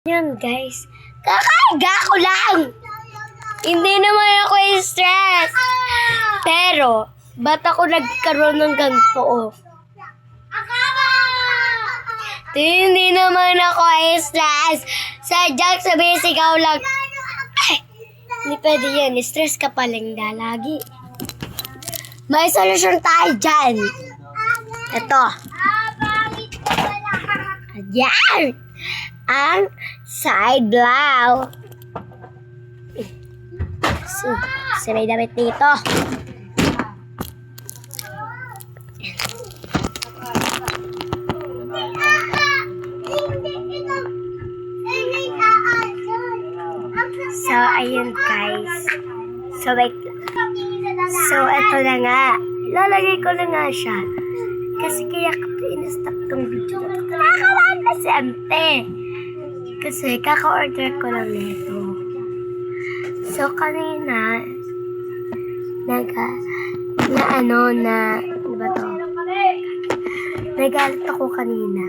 Yun guys, kakahiga ko lang. Hindi naman ako stress. Pero, ba't ako nagkaroon ng ganito? Hindi naman ako stress. Sadyang sabihin sigaw lang. Ay, hindi pwede yan. Stress ka palang lagi. May solusyon tayo dyan. Ito. Ayan. Ang side blow. So may damit dito. So, ayun guys. So, wait. So, eto na nga. Lalagay ko na nga siya. Kasi kaya ko in-stop tong video. Nakakawaan na si Ante. Kasi kaka-order ko lang nito. So, kanina, ano ba to? Nagalit ako kanina.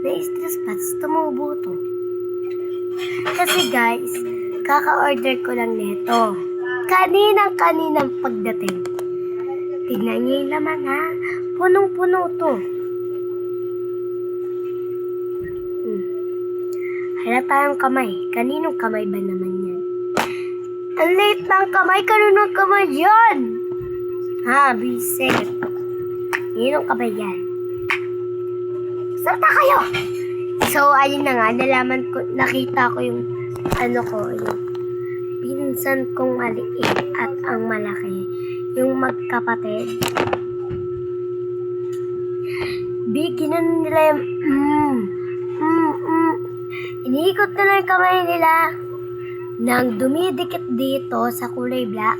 Na-stress pa, tumubo to. Kasi guys, kaka-order ko lang nito. Kaninang pagdating. Tignan niyo yung laman ha. Punong-puno to. Halata ang kamay. Kaninong kamay ba naman yan? Ang late ng kamay. Kaninong kamay yan? Ha, bisit. Kaninong kamay yan? Salta kayo! So, ayun na nga. Nakita ko yung yung pinsan kong maliit at ang malaki. Yung magkapatid. Bigyan nila yung iniikot nila yung kamay nila nang dumidikit dito sa kulay black.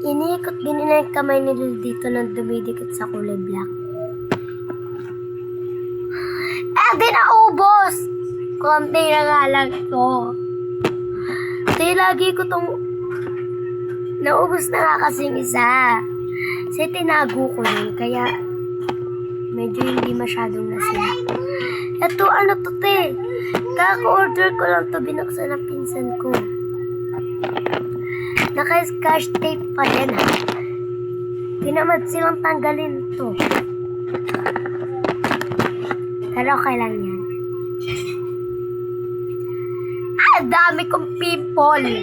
Iniikot din nila yung kamay nila dito nang dumidikit sa kulay black. Di naubos! Konti na nga lang to. Kasi lagi ko tong naubos na nga kasing isa. Kasi tinago ko yun, kaya medyo hindi masyadong nasira. Ito, ano to, te? Kaka-order ko lang to, binuksan ng pinsan ko. Naka-scotch tape pa yan, ha? Tinamad silang tanggalin to. Pero okay lang yan. Dami kong pimple.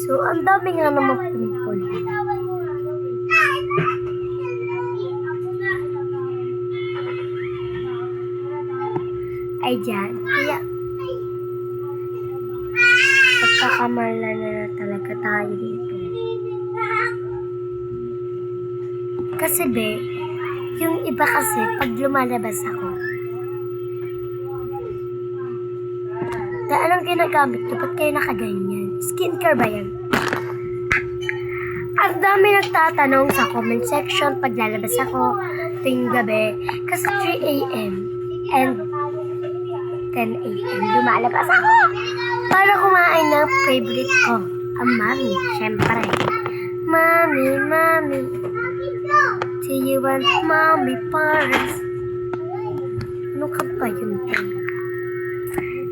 So, ang dami nga naman pimple. Ay dyan. Kaya, pagkakamala na talaga tayo dito. Kasi yung iba kasi, pag lumalabas ako, anong ginagamit ko? Ba't kayo nakaganyan? Skincare ba yan? Ang dami nagtatanong sa comment section pag lalabas ako tuwing gabi. Kasi 3 a.m. and 10 a.m. lumalabas ako para kumain ng favorite ko, ang mami, syempre. Mami, do you want mommy Paris? Ano ka ba yun?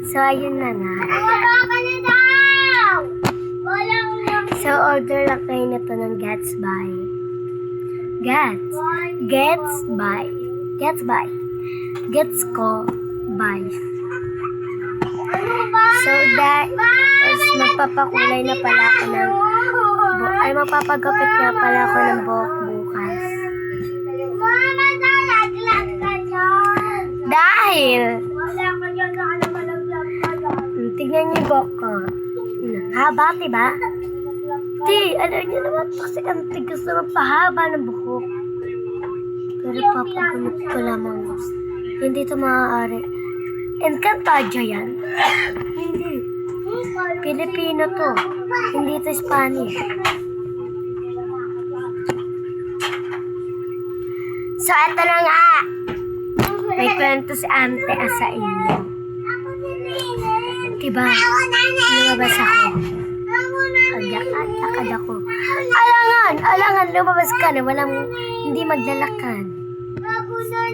So, ayun na nga. So, order lang kayo na to ng Gatsby. Gets ko by. So, magpapakulay na pala ako ng magpapagupit na pala ako ng buhok bukas. Dahil tignan niyo yung buhok ko. Haba, diba? Alam niyo naman kasi ang tigas na magpahaba ng buhok. Pero papagunot ko lamang. Hindi ito maaari. Encantadia yan? Hindi. Pilipino to. Hindi ito Spanish. So, eto na nga. May kwento si ante sa inyo. Diba? Lumabas ako. Agyak-agyak ako. Alangan, lumabas ka na. Hindi maglalakad.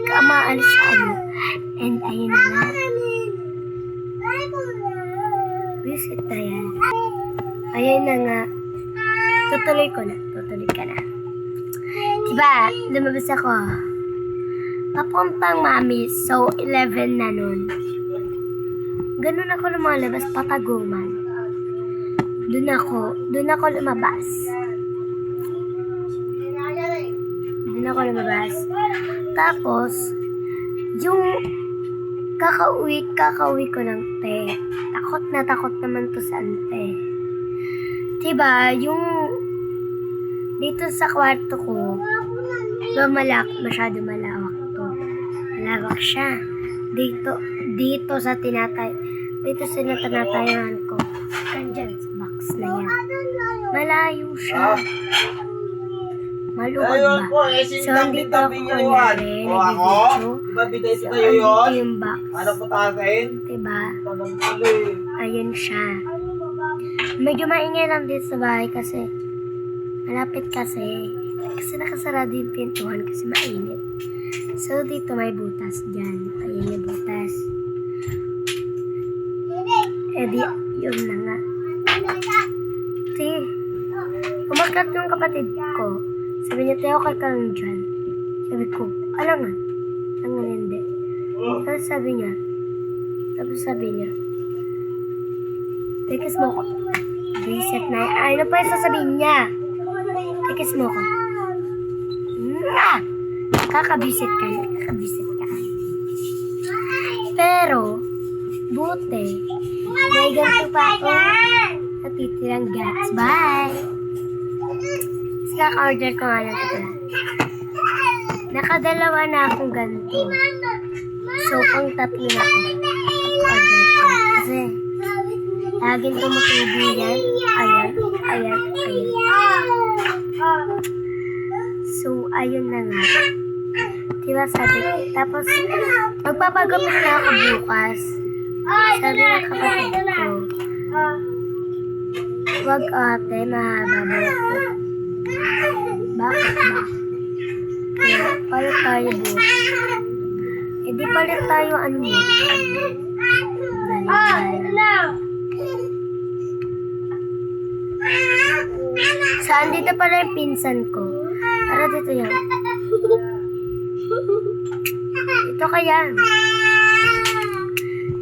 Kamaalis sa ano. And ayun na nga. Visit na yan. Ayun na nga. Tutuloy ka na. Diba? Lumabas ako. Papuntang mami. So, 11 na nun. Ganun ako lumalabas, pataguman. Doon ako lumabas. Tapos, yung kakauwi ko ng te. Takot naman to sa ante. Diba, yung dito sa kwarto ko, masyado malawak to. Malawak siya. Dito sa tinatayuan ko. Andyan sa box na yan. Malayo siya. Maluwag ba? So, dito ako kunyari, nag-video. So, andito yung box. Diba? Ayun siya. Medyo maingay lang dito sa bahay kasi malapit kasi nakasarado yung pintuan kasi mainit. So, dito may butas dyan. Ayun yung butas. Di, yun na nga. Umakyat yung kapatid ko. Sabi niya, Teo, kay ka lang dyan. Sabi ko, alangan hindi. Tapos sabi niya, tekis mo ko. Reset na. Ano pa yung sasabihin niya? Tekis mo ko. Kakabisit ka. Pero, buti, may ganito pa ako natitirang gats. Bye! Kaka-order ko nga lang ito. Nakadalawa na akong ganito. So, pang tatlo na ako. Order ko. Kasi, laging tumutubo yan. Ayan. So, ayun na nga. Diba sabi ko? Tapos, magpapagupit na ako bukas. Sabi ng kapatid ko, wag ate, mahaba ba ako? Bakit ba? Kaya, palit tayo bukas. Di palit tayo ano mo. Saan dito pala yung pinsan ko? Para dito yan. Ito kaya.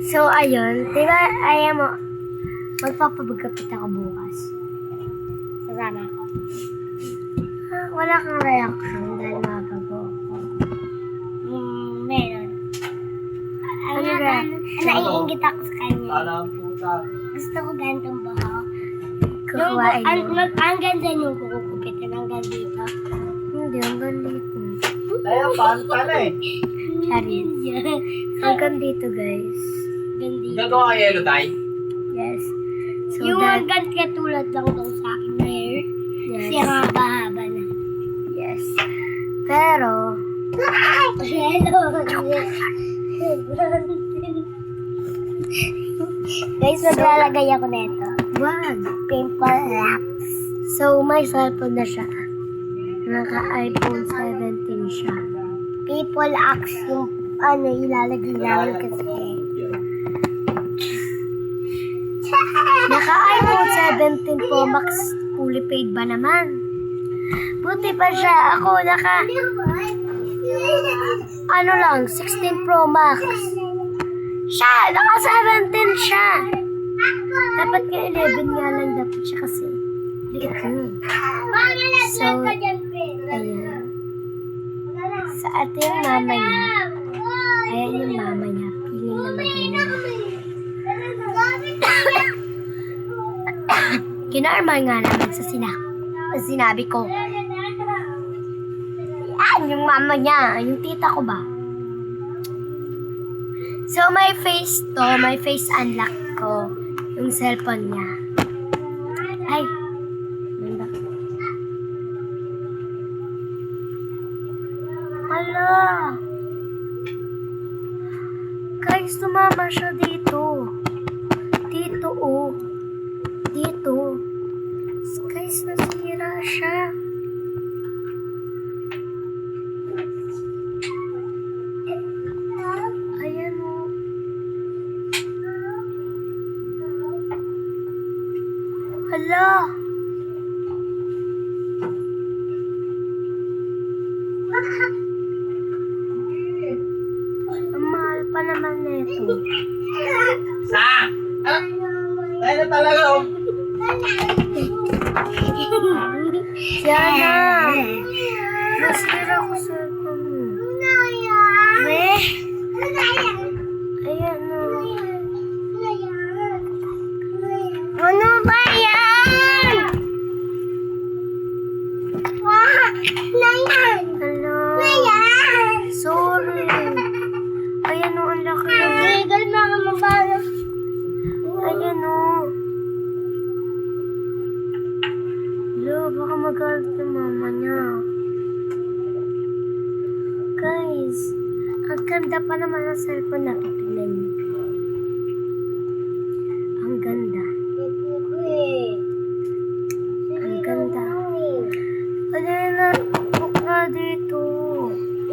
So, ayun. Diba, ayaw mo, magpapagapit ako bukas. Kasama ako. Wala kang reaction dahil mapago ako. Meron. Naiingit ako sa kanya. Gusto ko ganitong buhok. Kukuhain mo. Ang ganda yung kukupitin hanggang dito. Hindi, hanggang dito. Kaya, paano eh? Charis. Hanggang dito, guys. Gagawa ka yellow tie? Yes. So yung that, hanggang katulad lang daw sa akin na hair. yes. Kasi haba-haba na. Yes. Pero, Guys, maglalagay ako nito. wag. Pimple wraps. So, may cellphone na siya. Naka-iPhone 17 siya. People ask yung ilalagay namin kasi. Naka-iPhone 17 Pro Max, fully paid ba naman? Buti pa siya. Ako lang, 16 Pro Max. Siya, naka-17 siya. Dapat ka 11 nga lang dapat siya kasi. Liit ko. So, ayan. Sa ate yung mama niya. Ayan yung mama niya. Piling na maganda. Kinarmal nga naman sa sinabi ko. Yan, yung mama niya. Yung tita ko ba? So, may face unlock ko. Yung cellphone niya. Ay. Ganda. Hala. Guys, tumama siya dito. Dito, oh. Dito. Guys, nasira siya. Ayan, oh. Hala. Ang mahal pa naman nito. Sa! Ah! Tayo na talaga, oh. Yana! Nasira ko sa Weh! Ayan o. Ano ba yan? Nayan! Hala. Nayan! Sorry. Ayan o, ang laki na. Legal mga mabala. Ayan o. Lo, baka magalit na mama niya. Guys, ang ganda pa naman ng cellphone na to. Tignan niyo. Ang ganda. Ang ganda. Wala na. Buk na dito.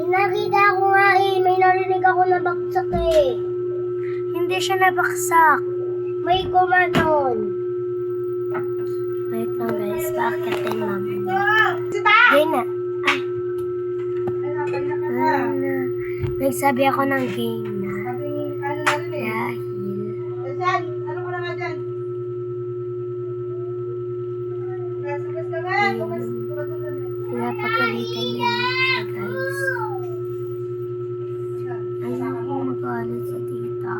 Nakita ko nga eh. May narinig ako na baksak eh. Hindi siya nabaksak. May kumaton. Wait lang guys. Paakyatin mama niya. Gay na. Ay. Na. Nagsabi ako ng gay na. Dahil. Pinapagalitan niya siya guys. Ayaw ko magalit sa tita.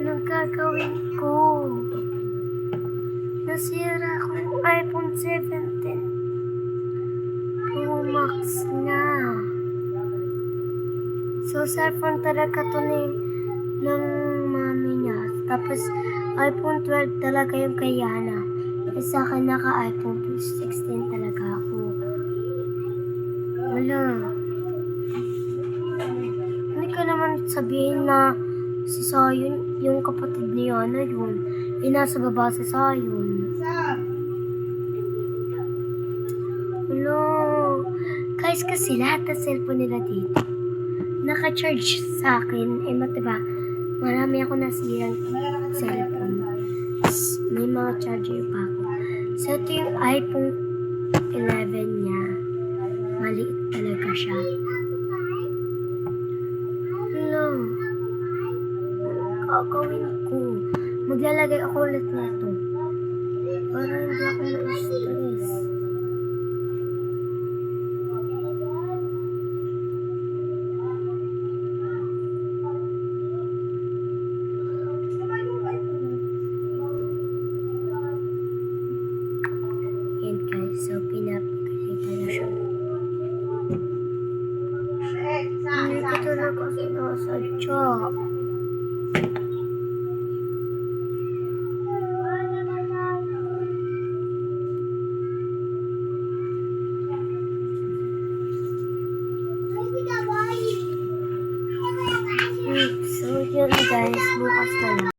Anong gagawin ko? Nasira akong iPhone 17 Pro Max na. So, cellphone talaga to ng mami niya. Tapos, iPhone 12 talaga yung kay Yana. Eh, sa akin naka-iPhone 16 talaga ako. Wala. Hindi ka naman sabihin na si Sayon, yung kapatid ni Yana yun. Eh, nasa baba si Sayon. Wala. Guys, kasi lahat ng cellphone nila dito naka-charge sa akin. Eh, matiba, marami ako nasirang cellphone. May mga charger pa ako. So, ito yung iPhone 11 niya. Maliit talaga siya. Hello. Gagawin ko. Maglalagay ako ulit na ito. Para hindi ako na-stress. Yan guys. So, pinapagalitan na siya. Hindi ko talaga sinasadya. So, yun guys. Bukas na